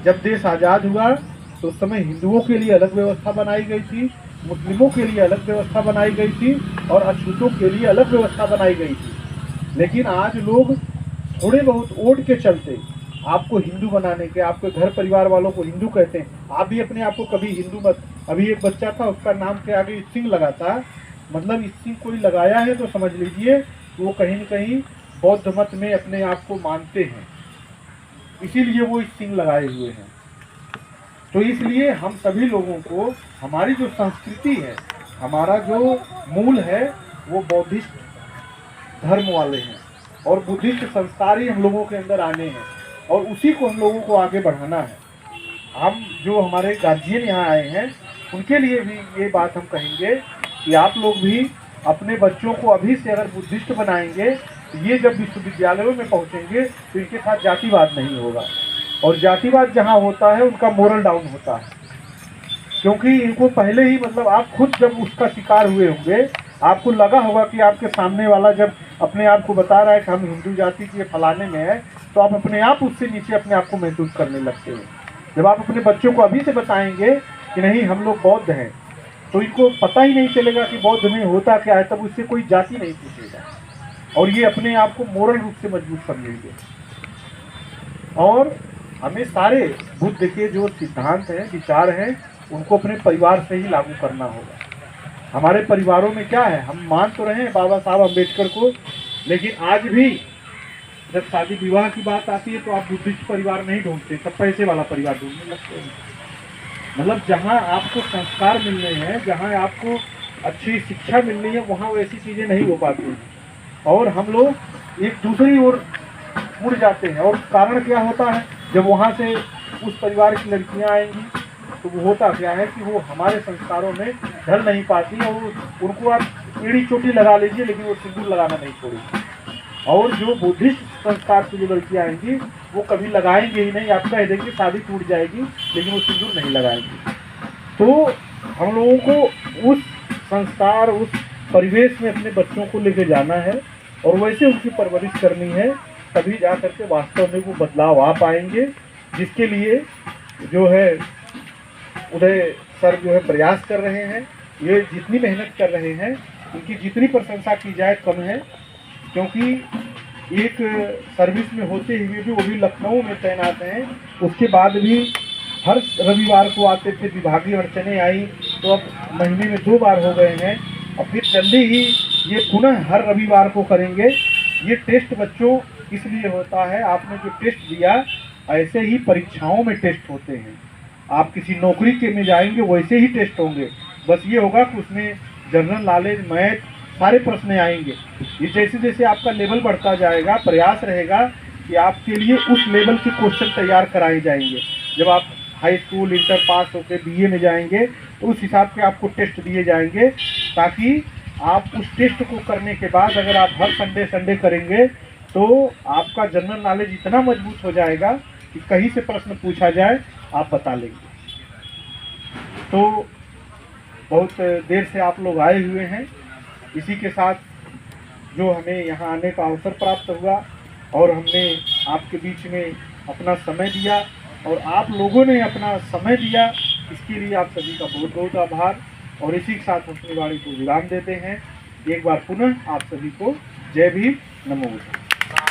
जब देश आज़ाद हुआ तो उस समय हिंदुओं के लिए अलग व्यवस्था बनाई गई थी, मुस्लिमों के लिए अलग व्यवस्था बनाई गई थी और अछूतों के लिए अलग व्यवस्था बनाई गई थी। लेकिन आज लोग थोड़े बहुत वोट के चलते आपको हिंदू बनाने के, आपके घर परिवार वालों को हिंदू कहते हैं, आप भी अपने आप को कभी हिंदू मत। अभी एक बच्चा था, उसका नाम के आगे सिंह लगा था, मतलब सिंह कोई लगाया है तो समझ लीजिए वो कहीं न कहीं बौद्ध मत में अपने आप को मानते हैं, इसीलिए वो सिंह लगाए हुए हैं। तो इसलिए हम सभी लोगों को हमारी जो संस्कृति है, हमारा जो मूल है वो बौद्धिस्ट धर्म वाले हैं और बुद्धिस्ट संस्कार ही हम लोगों के अंदर आने हैं और उसी को हम लोगों को आगे बढ़ाना है। हम जो हमारे गार्जियन यहाँ आए हैं उनके लिए भी ये बात हम कहेंगे कि आप लोग भी अपने बच्चों को अभी से अगर बुद्धिस्ट बनाएंगे तो ये जब विश्वविद्यालयों में पहुँचेंगे तो इनके साथ जातिवाद नहीं होगा, और जातिवाद जहाँ होता है उनका मोरल डाउन होता है, क्योंकि इनको पहले ही मतलब आप खुद जब उसका शिकार हुए होंगे, आपको लगा होगा कि आपके सामने वाला जब अपने आप को बता रहा है कि हम हिंदू जाति के फलाने में है, तो आप अपने आप उससे नीचे अपने आप को महसूस करने लगते हैं। जब आप अपने बच्चों को अभी से बताएंगे कि नहीं हम लोग बौद्ध हैं, तो इनको पता ही नहीं चलेगा कि बौद्ध में होता क्या है, तब उससे कोई जाति नहीं पूछेगा और ये अपने आप को मोरल रूप से मजबूत समझेंगे। और हमें सारे बुद्ध के जो सिद्धांत हैं, विचार हैं, उनको अपने परिवार से ही लागू करना होगा। हमारे परिवारों में क्या है, हम मान तो रहे हैं बाबा साहब अम्बेडकर को, लेकिन आज भी जब शादी विवाह की बात आती है तो आप बुद्धिस्ट परिवार नहीं ढूंढते, सब पैसे वाला परिवार ढूंढने लगते हैं। मतलब जहाँ आपको संस्कार मिलने हैं, जहाँ आपको अच्छी शिक्षा मिलनी है, वहाँ वैसी चीज़ें नहीं हो पाती हैं और हम लोग एक दूसरी ओर मुड़ जाते हैं। और कारण क्या होता है, जब वहाँ से उस परिवार की लड़कियाँ आएंगी तो वो होता क्या है कि वो हमारे संस्कारों में ढल नहीं पाती और उनको आप एड़ी चोटी लगा लीजिए लेकिन वो सिंदूर लगाना नहीं छोड़ेगी। और जो बुद्धिस्ट संस्कार से जो लड़कियाँ आएंगी वो कभी लगाएंगे ही नहीं, आप कह देंगे शादी टूट जाएगी लेकिन वो सिंदूर नहीं लगाएंगी। तो हम लोगों को उस संस्कार, उस परिवेश में अपने बच्चों को लेके जाना है और वैसे उनकी परवरिश करनी है, तभी जा करके वास्तव में वो बदलाव आ पाएंगे, जिसके लिए जो है उदय सर जो है प्रयास कर रहे हैं। ये जितनी मेहनत कर रहे हैं उनकी जितनी प्रशंसा की जाए कम है, क्योंकि एक सर्विस में होते हुए भी वो भी लखनऊ में तैनात हैं, उसके बाद भी हर रविवार को आते थे। विभागीय अड़चनें आई तो अब महीने में 2 बार हो गए हैं और फिर जल्दी ही ये पुनः हर रविवार को करेंगे। ये टेस्ट बच्चों इसलिए होता है, आपने जो टेस्ट दिया ऐसे ही परीक्षाओं में टेस्ट होते हैं, आप किसी नौकरी के में जाएंगे वैसे ही टेस्ट होंगे, बस ये होगा कि उसमें जनरल नॉलेज, मैथ सारे प्रश्न आएंगे। ये जैसे जैसे आपका लेवल बढ़ता जाएगा, प्रयास रहेगा कि आपके लिए उस लेवल के क्वेश्चन तैयार कराए जाएंगे। जब आप हाई स्कूल इंटर पास होकर बीए में जाएंगे तो उस हिसाब के आपको टेस्ट दिए जाएंगे, ताकि आप उस टेस्ट को करने के बाद अगर आप हर संडे करेंगे तो आपका जनरल नॉलेज इतना मजबूत हो जाएगा कि कहीं से प्रश्न पूछा जाए आप बता लेंगे। तो बहुत देर से आप लोग आए हुए हैं, इसी के साथ जो हमें यहाँ आने का अवसर प्राप्त हुआ और हमने आपके बीच में अपना समय दिया और आप लोगों ने अपना समय दिया, इसके लिए आप सभी का बहुत बहुत आभार। और इसी के साथ अपनी वाणी को विराम देते हैं। एक बार पुनः आप सभी को जय भीम, नमो बुद्धाय।